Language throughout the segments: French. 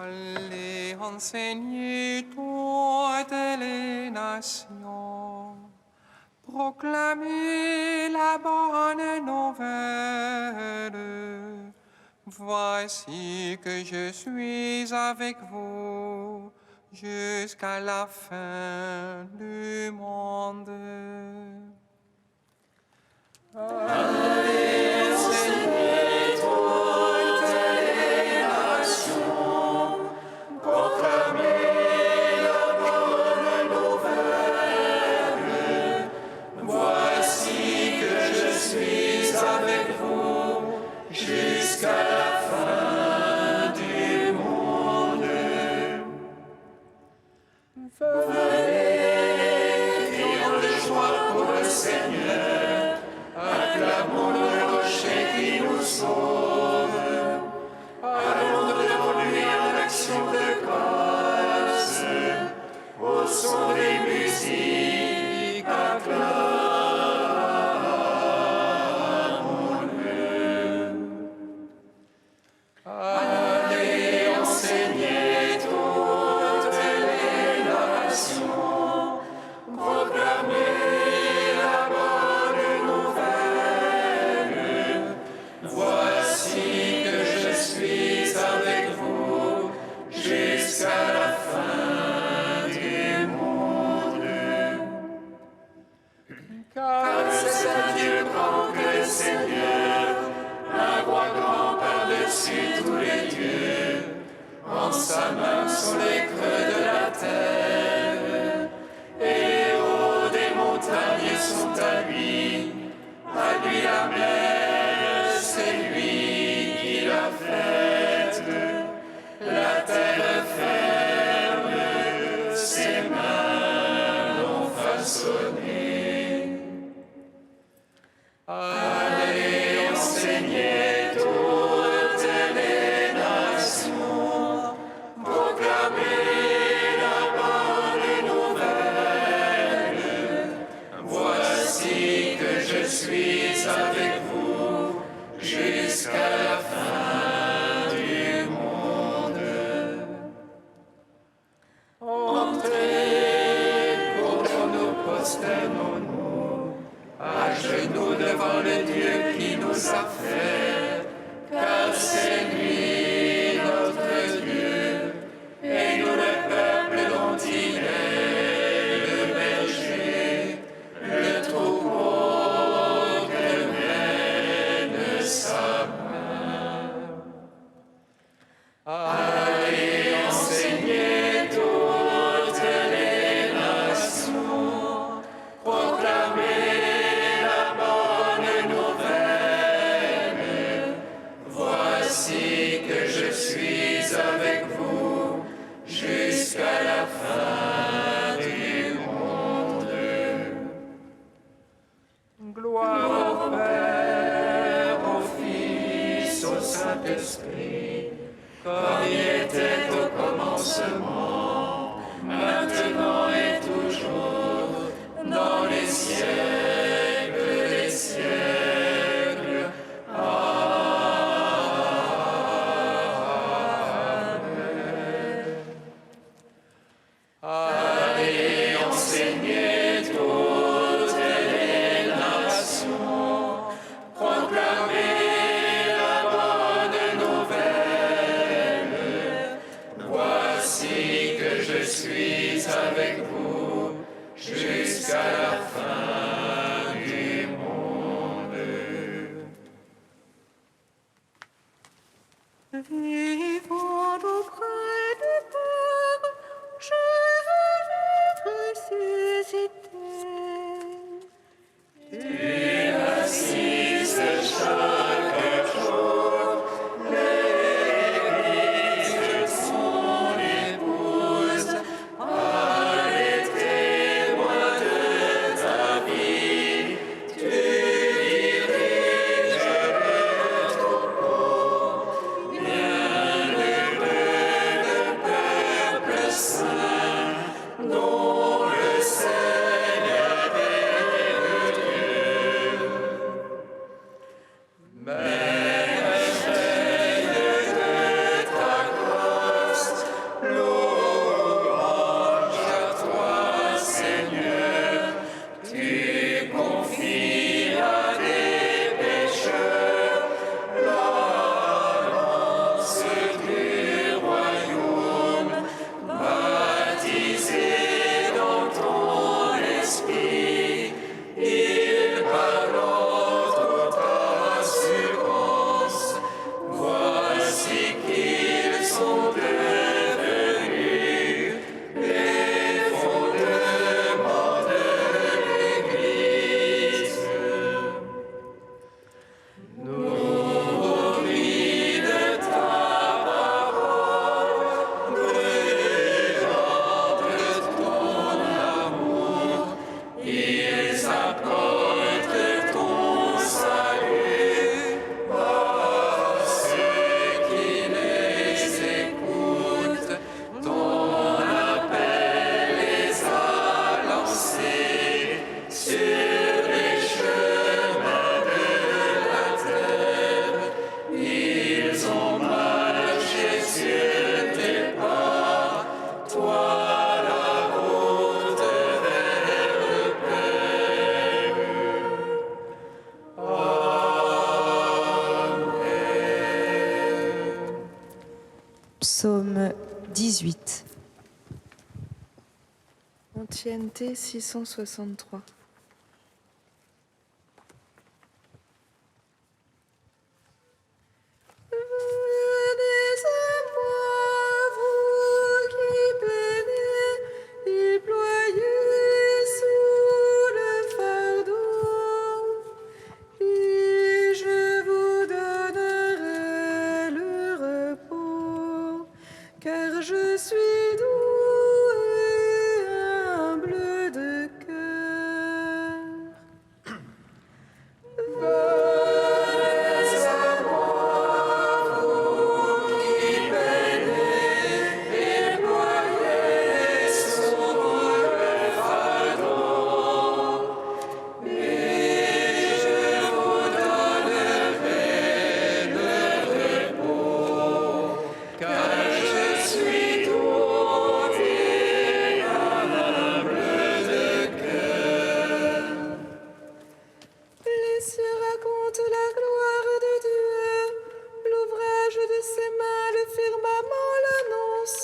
Allez enseigner toutes les nations, proclamez la bonne nouvelle. Voici que je suis avec vous jusqu'à la fin du monde. Allez enseigner toutes les nations, proclamez la bonne nouvelle. Voici que je suis avec vous jusqu'à la fin du monde. Venez, crions de joie pour le Seigneur, acclamons le rocher qui nous sauve. Allons devant lui en action de grâce, au son des musiques, acclamons-le. Allez enseigner toutes les nations, proclamez la bonne nouvelle. Voici que je suis avec vous jusqu'à la fin du monde. Car c'est Dieu grand que le Seigneur, un roi grand par-dessus tous les dieux. En sa main sont les creux de la terre, et les hauts des montagnes sont à lui la mer, c'est lui qui l'a faite. La terre ferme, ses mains l'ont façonnée. Allez enseigner toutes les nations, proclamez la bonne nouvelle. Voici que je suis avec vous jusqu'à la fin du monde. Entrez, pour nous prosternons-nous, à genoux devant le Dieu qui nous a fait, car c'est lui notre Dieu, et nous le peuple dont il est le berger, le troupeau que mène sa main. Allez enseigner toutes les nations, proclamez la bonne nouvelle. Voici que je suis avec vous jusqu'à la fin du monde. Gloire au Père, au Fils, au Saint-Esprit, comme il était au commencement, maintenant et toujours, dans les siècles des siècles. Amen. Allez enseigner toutes les nations, proclamez la bonne nouvelle. Voici que je suis avec vous jusqu'à la fin du monde. Vivant auprès du Père, je veux ressusciter. Tu assistes chaque jour l'Église, son épouse, à les témoins de ta vie. Tu diriges le troupeau, bien Psaume 18. Ancienneté 663. Venez à moi, vous qui peinez et ployez sous le fardeau, et je vous donnerai le repos, car je suis doux et humble de cœur. Venez à moi, vous qui peinez et ployez sous le fardeau, et je vous donnerai le repos, car je suis doux et humble de cœur. Les cieux racontent la gloire de Dieu, l'ouvrage de ses mains, le firmament l'annonce.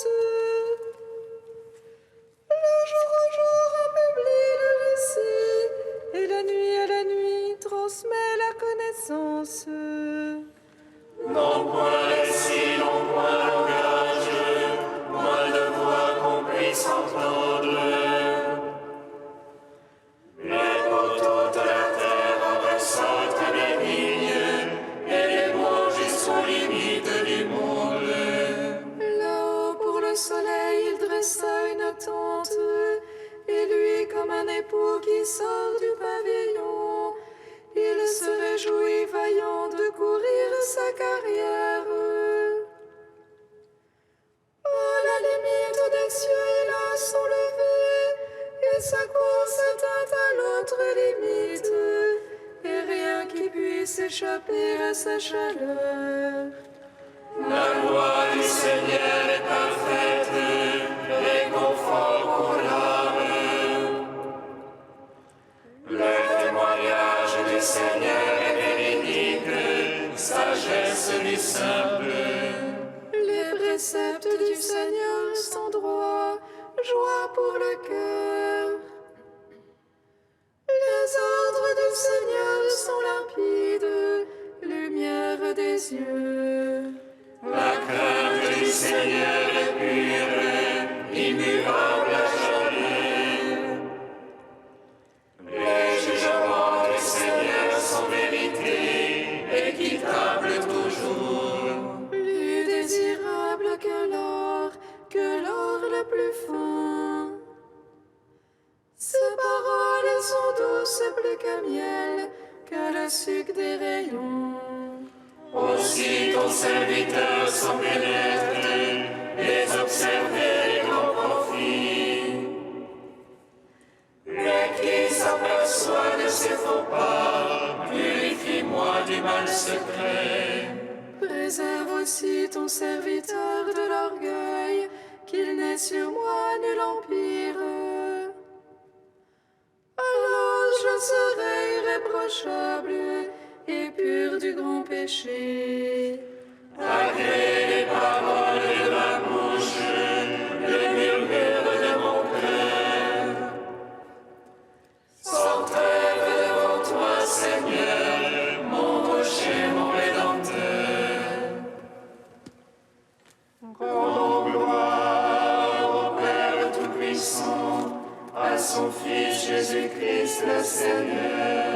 Le jour au jour en publie le récit, et la nuit à la nuit transmet la connaissance. Non point récit, non point langage, point de voix qu'on puisse entendre. Les poteaux de la terre en ressentent les lignes, et les mots jusqu'aux limites du monde. Là-haut pour le soleil, il dressa une tente, et lui comme un époux qui sort du pavillon, il se réjouit vaillant de courir sa carrière. À la limite des cieux, il a son lever, et sa course atteint à l'autre limite, et rien qui puisse échapper à sa chaleur. La loi du Seigneur est parfaite, réconfort pour l'âme. Le témoignage du Seigneur est véridique, sagesse du simple. Les préceptes du Seigneur sont droits, joie pour le cœur. Les ordres du Seigneur sont limpides, lumière des yeux. La crainte du Seigneur est pure, immuable à jamais. Les jugements du Seigneur sont vérité, équitables toujours. Plus désirable que l'or le plus fin. Ses paroles sont douces plus que miel, que le sucre des rayons. Aussi ton serviteur s'en pénètre, les observer est grand profit. Mais qui s'aperçoit de ses faux pas, purifie-moi du mal secret. Préserve aussi ton serviteur de l'orgueil, qu'il n'ait sur moi nul empire. Alors je serai irréprochable et pur du grand péché. Agrée les paroles de ma bouche, le murmure de mon cœur. Sans trêve devant toi, Seigneur, mon rocher, mon rédempteur. Rendons gloire au Père Tout-Puissant, à son Fils Jésus-Christ le Seigneur.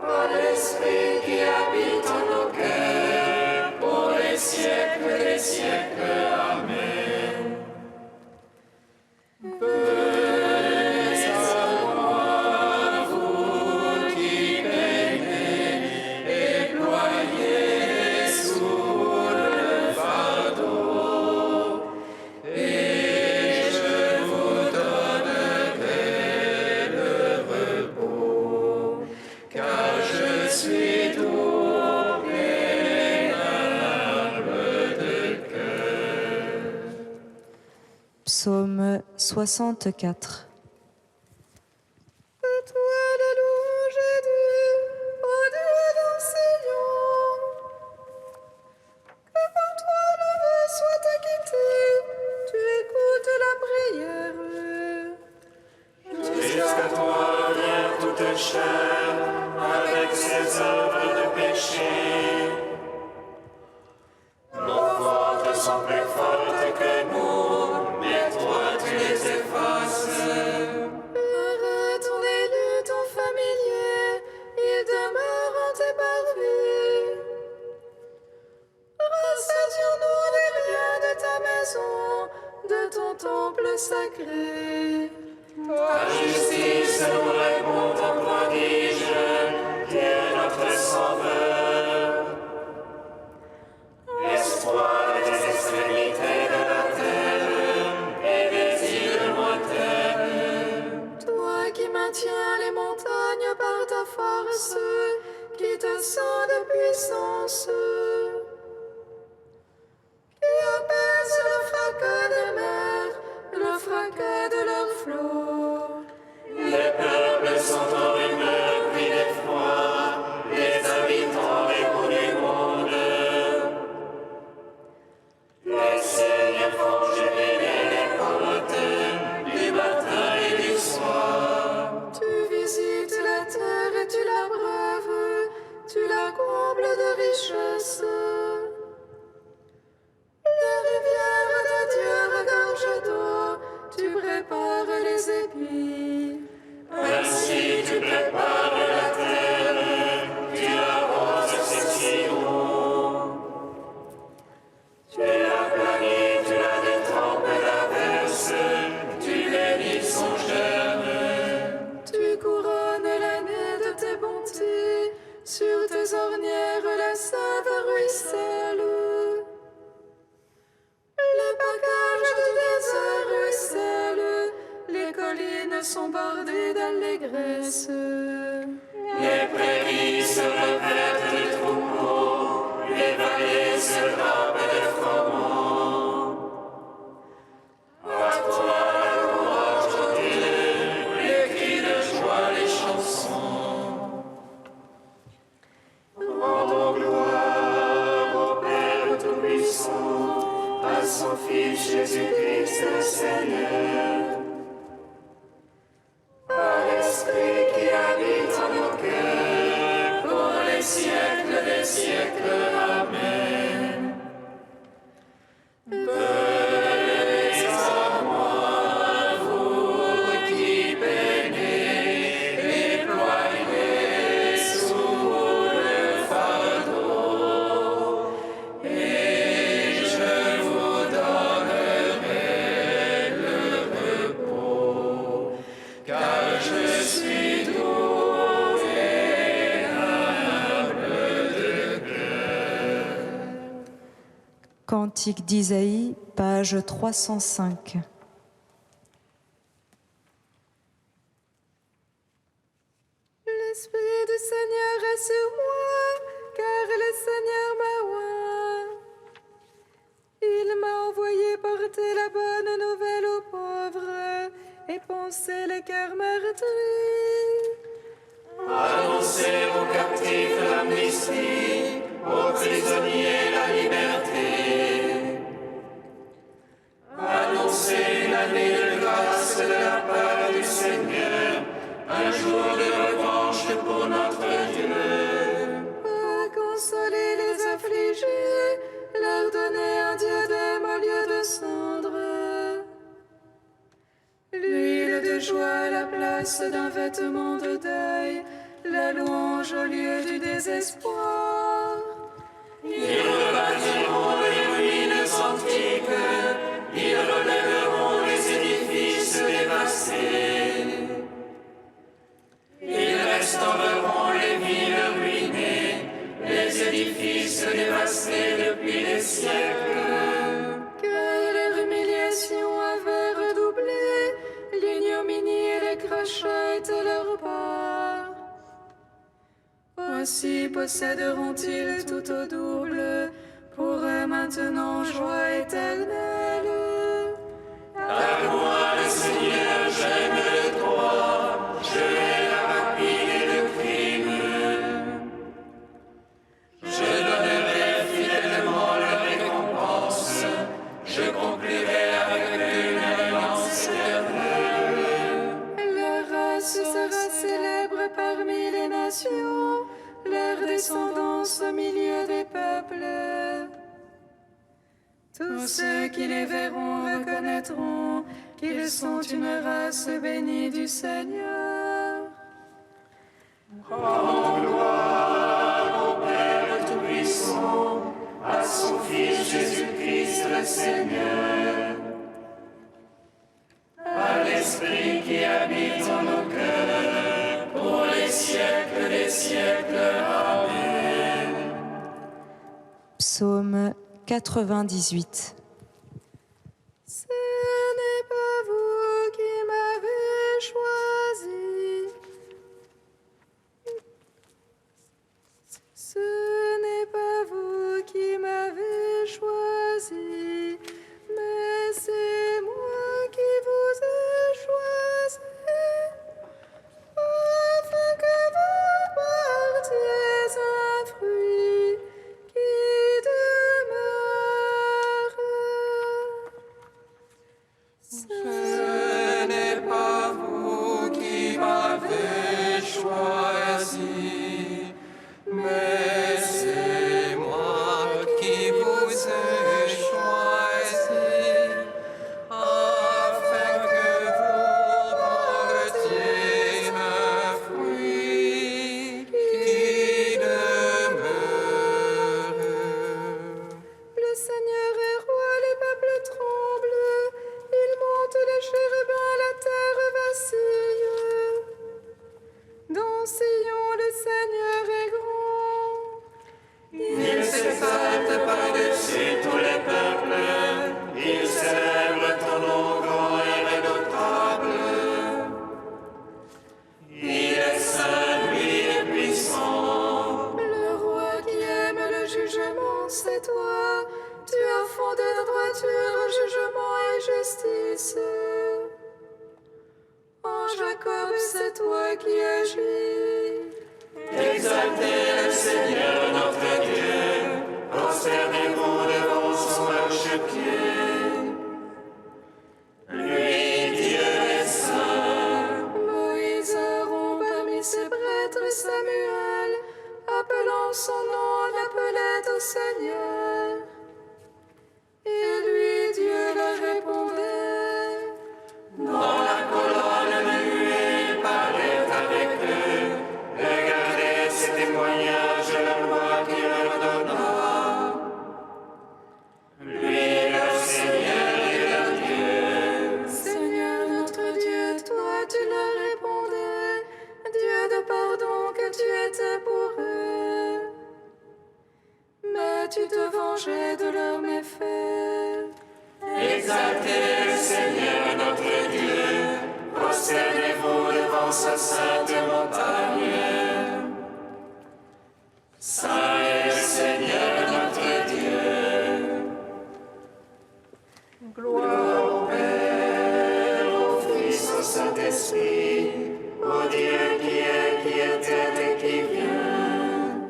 À l'Esprit qui habite en nos cœurs, pour les siècles des siècles. Amen. Venez à moi, vous qui peinez et ployez sous le fardeau, et je vous donnerai le repos, car je suis doux et humble de cœur. Psaume 64. À toi la louange est due, ô Dieu d'enseignant. Que pour pécheur, avec ses œuvres de péché. Nos fautes sont plus fortes que nous, mais toi tu les effaces. Arrête ton élu, ton familier, il demeure en tes parvis. Rassasions-nous des biens de ta maison, de ton temple sacré. Ta justice nous répond en prodige, Dieu notre Sauveur. L'espoir des extrémités de la terre et des îles lointaines. Toi qui maintiens les montagnes par ta force, qui te sens de puissance, qui apaise le fracas des mers, le fracas de leurs flots. Les peuples sont en rumeur, puis d'effroi, les habitants des bouts du monde. Les signes font jubiler les côtes, du matin et du soir. Tu visites la terre et tu l'abreuves, tu la combles de richesses. La rivière de Dieu regorge d'eau, tu prépares les épis. Ainsi tu prépares la terre, tu arroses ses sillons. Tu la planis, tu la détrempes d'averse, tu bénis son germe. Tu couronnes l'année de tes bontés, sur tes ornières la sève ruisselle. Les packages du désert ruissellent, les collines sont bordées d'allégresse. Les prairies se revêtent de troupeaux, les vallées se drapent de froment. À toi la louange, ô Dieu, les cris de joie, les chansons. Rendons gloire au Père Tout-Puissant, à son Fils Jésus-Christ le Seigneur. À l'Esprit qui habite en nos cœurs, pour les siècles des siècles. Amen. Venez à moi, vous qui peinez, déployez sous le fardeau, et je vous donnerai le repos. Car je suis doux et humble de cœur. Cantique d'Isaïe, page 305. L'Esprit du Seigneur est sur moi, car le Seigneur m'a oint. Il m'a envoyé porter la bonne nouvelle aux pauvres et panser les cœurs meurtris. Annoncez aux captifs l'amnistie, aux prisonniers la liberté. Annoncez une année de grâce de la part du Seigneur, un jour de revanche pour notre Dieu. À consoler les affligés, leur donner un diadème au lieu de cendres. L'huile de joie à la place d'un vêtement de deuil, la louange au lieu du désespoir. Ils rebâtiront les ruines antiques, ils relèveront les édifices dévastés. Ils restaureront les villes ruinées, les édifices dévastés depuis des siècles. Car leur humiliation avait redoublé, l'ignominie et les crachats étaient leur part. Aussi posséderont-ils tout au double, pour eux maintenant joie éternelle. Car moi, le Seigneur, j'aime le droit, je hais la rapine et le crime. Je donnerai fidèlement leur récompense, je conclurai avec eux une alliance éternelle. Leur race sera célèbre parmi peuple. Tous ceux qui les verront reconnaîtront qu'ils sont une race bénie du Seigneur. Rendons gloire au Père Tout-Puissant, à son Fils Jésus-Christ le Seigneur, à l'Esprit qui habite en nos cœurs, pour les siècles des siècles. Amen. Psaume 98. Ce n'est pas vous qui m'avez choisi. Ce n'est pas vous qui m'avez choisi, mais c'est moi qui vous ai choisi, afin que vous portiez un fruit qui demeure. Ce n'est pas vous qui m'avez choisi, mais c'est moi qui vous ai choisi, afin que vous portiez un fruit qui demeure. Le Seigneur est roi, les peuples tremblent. Il monte les chérubins, la terre vacille. Dans Sion, le Seigneur est grand. Il s'exalte par-dessus tous les peuples, il célèbre ton nom grand et redoutable. Il est saint, lui est puissant. Le roi qui aime le jugement, c'est toi. Tu as fondé la droiture, jugement et justice. En Jacob, c'est toi qui agis. Exaltez le Seigneur notre Dieu, prosternez-vous devant son marchepied. Lui, Dieu est saint. Moïse rompt parmi ses prêtres Samuel, appelant son nom, l'appelait au Seigneur. Et lui, Dieu leur répondait. Dans la colonne de nuée, il parlait avec eux. Regardez ces témoignages, la loi qu'il leur donna. Lui, leur Seigneur et leur Dieu. Seigneur notre Dieu, toi tu leur répondais, Dieu de pardon que tu étais pour eux. Mais tu te vengeais de leurs méfaits. Exaltez le Seigneur notre Dieu, prosternez-vous devant sa sainte montagne. Saint est le Seigneur notre Dieu. Gloire au Père, au Fils, au Saint-Esprit, au Dieu qui est, qui était et qui vient,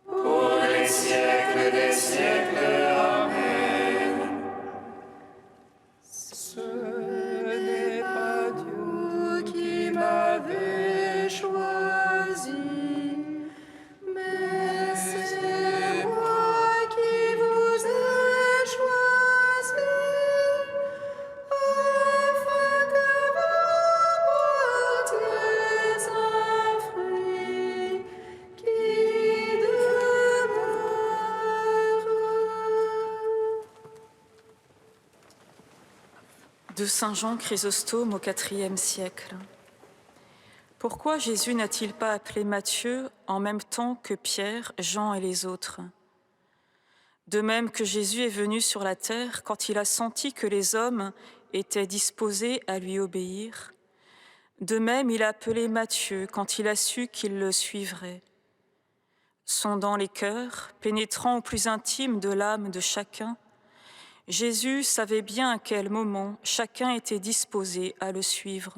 pour les siècles des siècles. Amen. Ce n'est pas Vous qui m'avez choisi, mais c'est moi qui vous ai choisi, afin que vous portiez un fruit qui demeure. De Saint Jean Chrysostome au IVe siècle. Pourquoi Jésus n'a-t-il pas appelé Matthieu en même temps que Pierre, Jean et les autres? De même que Jésus est venu sur la terre quand il a senti que les hommes étaient disposés à lui obéir, de même il a appelé Matthieu quand il a su qu'il le suivrait. Sondant les cœurs, pénétrant au plus intime de l'âme de chacun, Jésus savait bien à quel moment chacun était disposé à le suivre.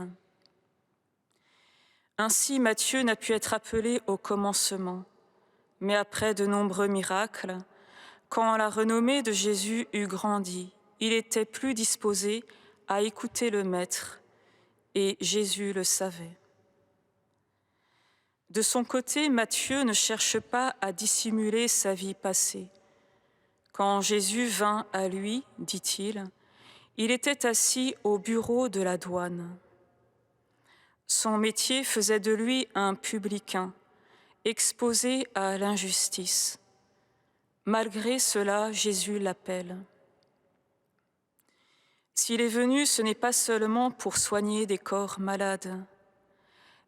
Ainsi, Matthieu n'a pu être appelé au commencement, mais après de nombreux miracles, quand la renommée de Jésus eut grandi, il était plus disposé à écouter le Maître, et Jésus le savait. De son côté, Matthieu ne cherche pas à dissimuler sa vie passée. Quand Jésus vint à lui, dit-il, il était assis au bureau de la douane. Son métier faisait de lui un publicain, exposé à l'injustice. Malgré cela, Jésus l'appelle. S'il est venu, ce n'est pas seulement pour soigner des corps malades,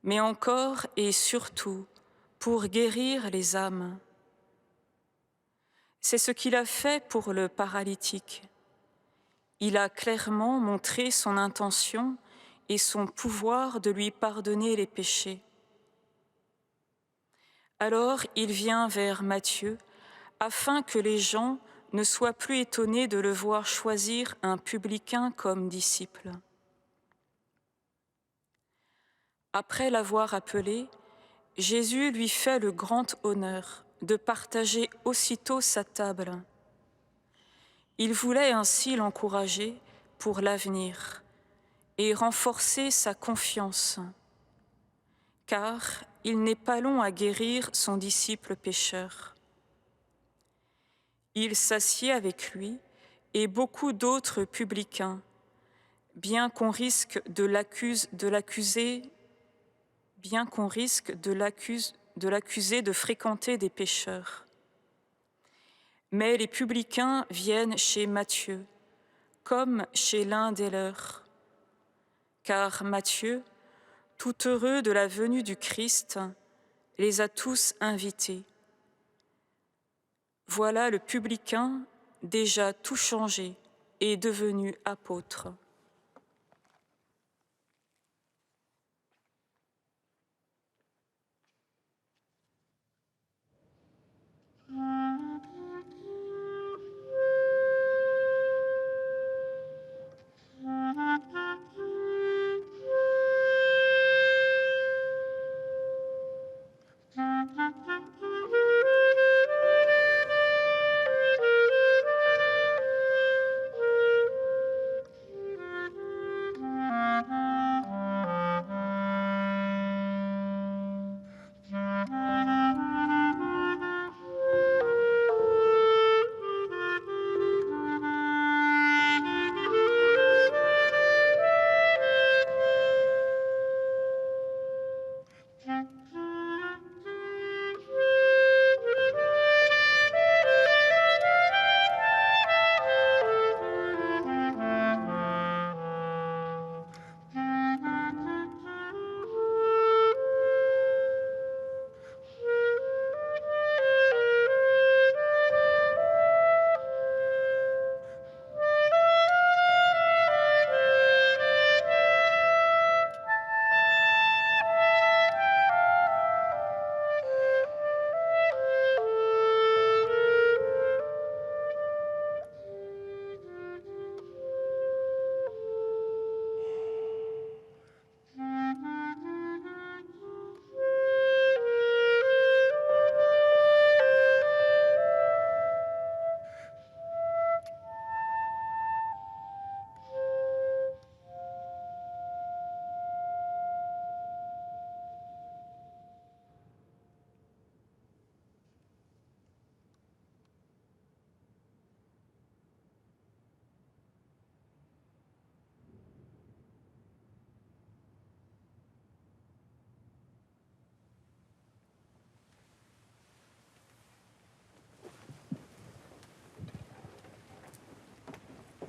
mais encore et surtout pour guérir les âmes. C'est ce qu'il a fait pour le paralytique. Il a clairement montré son intention et son pouvoir de lui pardonner les péchés. Alors il vient vers Matthieu afin que les gens ne soient plus étonnés de le voir choisir un publicain comme disciple. Après l'avoir appelé, Jésus lui fait le grand honneur de partager aussitôt sa table. Il voulait ainsi l'encourager pour l'avenir et renforcer sa confiance, car il n'est pas long à guérir son disciple pécheur. Il s'assied avec lui et beaucoup d'autres publicains, bien qu'on risque de l'accuser de fréquenter des pécheurs. Mais les publicains viennent chez Matthieu, comme chez l'un des leurs. Car Matthieu, tout heureux de la venue du Christ, les a tous invités. Voilà le publicain, déjà tout changé et devenu apôtre.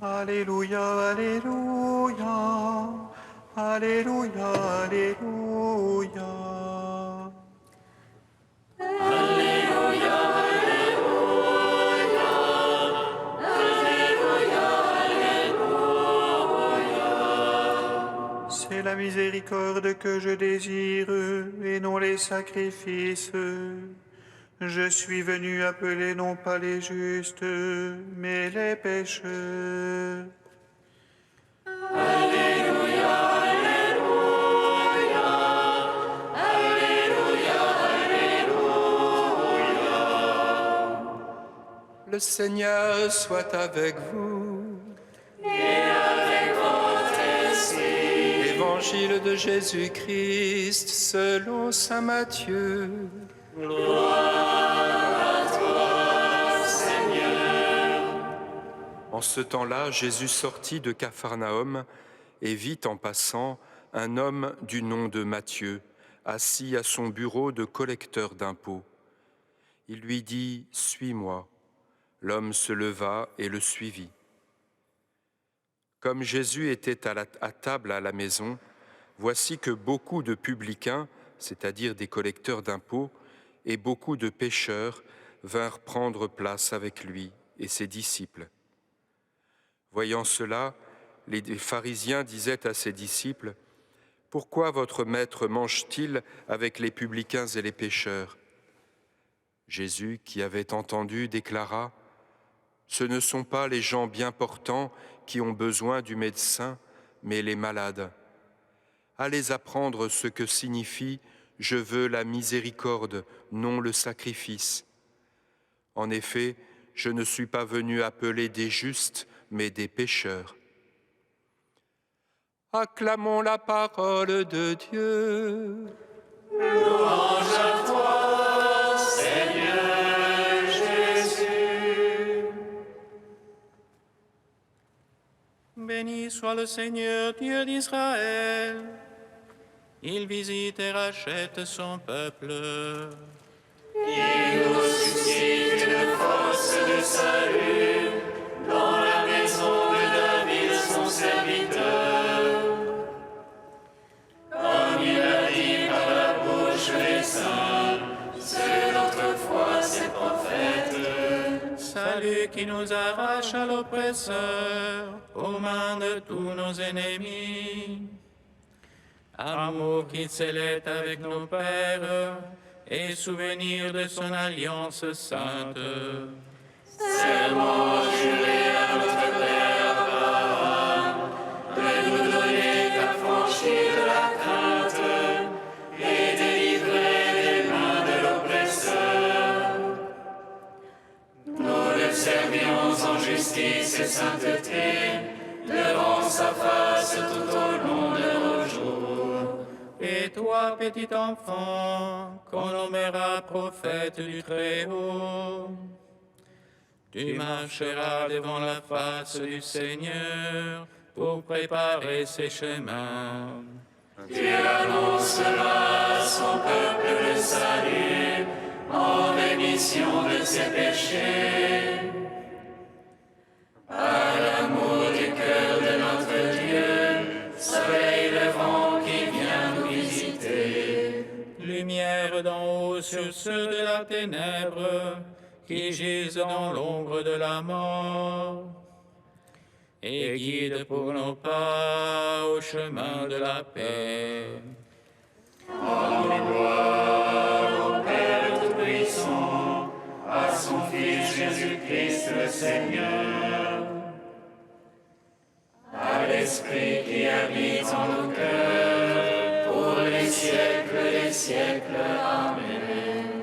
Alléluia, Alléluia, Alléluia, Alléluia. C'est la miséricorde que je désire et non les sacrifices. Je suis venu appeler non pas les justes, mais les pécheurs. Alléluia, Alléluia, Alléluia, Alléluia. Le Seigneur soit avec vous. Et avec votre esprit. Évangile de Jésus-Christ selon saint Matthieu. En ce temps-là, Jésus sortit de Capharnaüm et vit en passant un homme du nom de Matthieu, assis à son bureau de collecteur d'impôts. Il lui dit « Suis-moi ». L'homme se leva et le suivit. Comme Jésus était à table à la maison, voici que beaucoup de publicains, c'est-à-dire des collecteurs d'impôts, et beaucoup de pécheurs vinrent prendre place avec lui et ses disciples. Voyant cela, les pharisiens disaient à ses disciples, « Pourquoi votre maître mange-t-il avec les publicains et les pécheurs ?» Jésus, qui avait entendu, déclara, « Ce ne sont pas les gens bien portants qui ont besoin du médecin, mais les malades. Allez apprendre ce que signifie « Je veux la miséricorde, non le sacrifice ». En effet, je ne suis pas venu appeler des justes, mais des pécheurs. » Acclamons la parole de Dieu. Louange à toi, Seigneur Jésus. Béni soit le Seigneur, Dieu d'Israël. Il visite et rachète son peuple. Il nous suscite une force de salut dans la maison de David, son serviteur. Comme il a dit par la bouche des saints, ceux d'autrefois ses prophètes. Salut qui nous arrache à l'oppresseur, aux mains de tous nos ennemis. Amour qui scellait avec nos pères, et souvenir de son alliance sainte. Serment juré à notre Père Abraham, de nous donner d'affranchir de la crainte et délivrer des mains de l'oppresseur. Nous le servions en justice et sainteté, devant sa face tout au long de nos jours. Et toi, petit enfant, qu'on nommera prophète du Très-Haut, tu marcheras devant la face du Seigneur pour préparer ses chemins. Tu annonceras à son peuple le salut en rémission de ses péchés. À l'amour du cœur de notre Dieu, soleil levant qui vient nous visiter. Lumière d'en haut sur ceux de la ténèbre qui gisent dans l'ombre de la mort. Et guide pour nos pas au chemin de la paix. Rendons gloire au Père Tout-Puissant, à son Fils Jésus-Christ le Seigneur, à l'Esprit qui habite en nos cœurs, pour les siècles des siècles. Amen.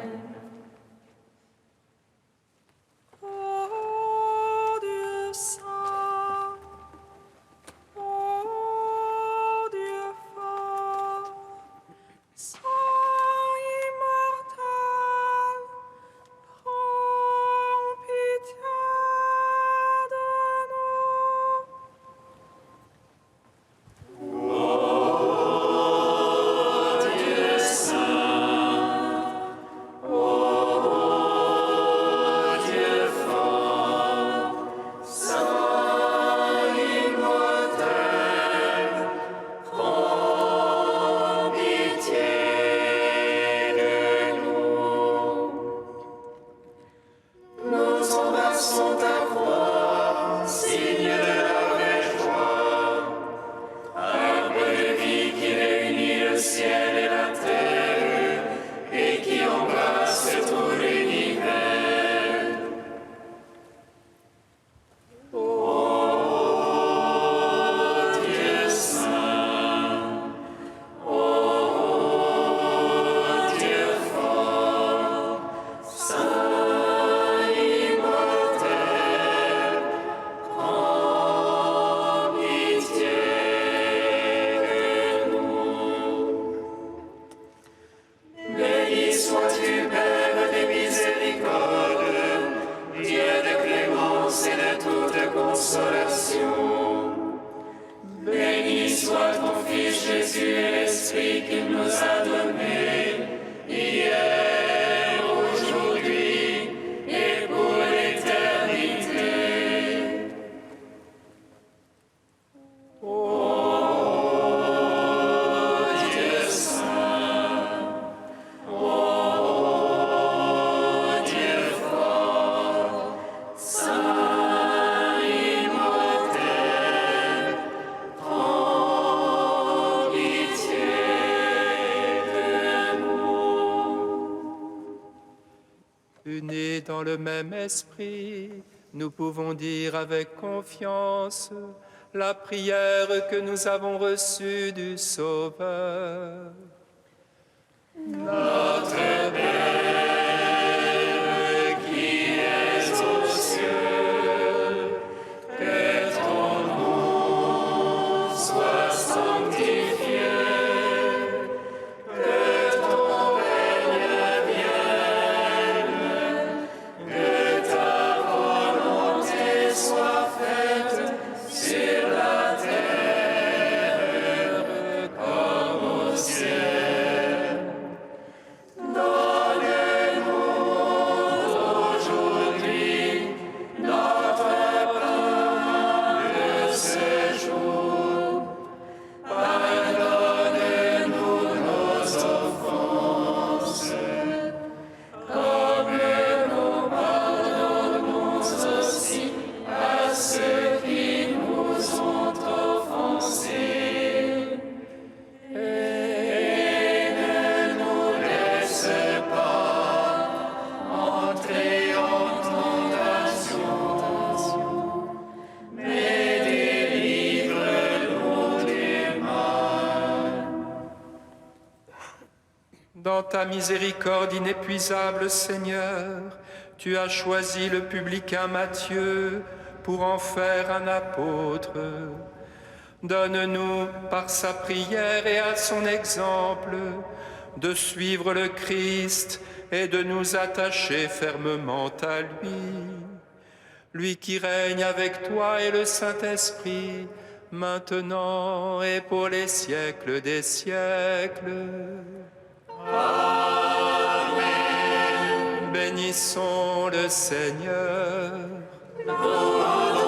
Ô Dieu saint, ô Dieu fort, saint immortel, prends pitié de nous. Dieu saint, consolation. Béni soit ton Fils Jésus et l'Esprit qu'il nous a donné, hier, aujourd'hui et pour l'éternité. Ô Dieu saint, ô Dieu fort, saint immortel, prends pitié de nous. Unis dans le même esprit, nous pouvons dire avec confiance la prière que nous avons reçue du Sauveur. Notre Père qui es aux cieux, que ton nom soit sanctifié, que ton règne vienne, que ta volonté soit faite sur la terre comme au ciel. Donne-nous aujourd'hui notre pain de ce jour. Pardonne-nous nos offenses, comme nous pardonnons aussi à ceux qui nous ont offensés. Et ne nous laisse pas entrer en tentation, mais délivre-nous du mal. Dans ta miséricorde inépuisable, Seigneur, tu as choisi le publicain Matthieu pour en faire un apôtre. Donne-nous, par sa prière et à son exemple, de suivre le Christ et de nous attacher fermement à lui qui règne avec toi et le Saint-Esprit, maintenant et pour les siècles des siècles. Amen. Bénissons le Seigneur. Louange